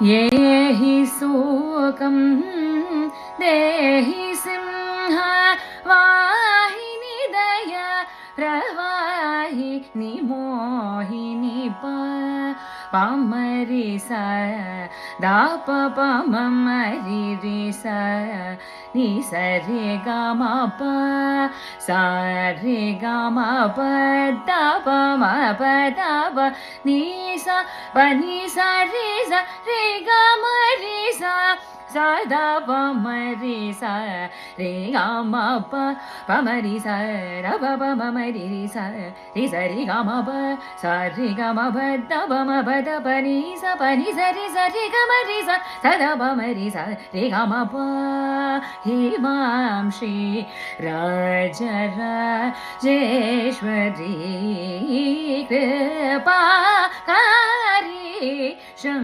ये हि शोकं देहि सिंह वाहिनी दया प्रवाहिनी मोहिनी पमरि सा दाप पमरि रि सा नि सा रे ग म प सा रे ग म प द प म प द प नि सा प नि सा रे ग म रि सा सा द प म रि सा रे ग म प प म रि सा द प प म म रि रि सा रि सा रि ग म प सा रि ग म प द प म प द प नि सा प नि सा रि ग म रि सा सा द प म रि सा रि ग म प हिमांशी राजराजेश्वरी कृपाकारी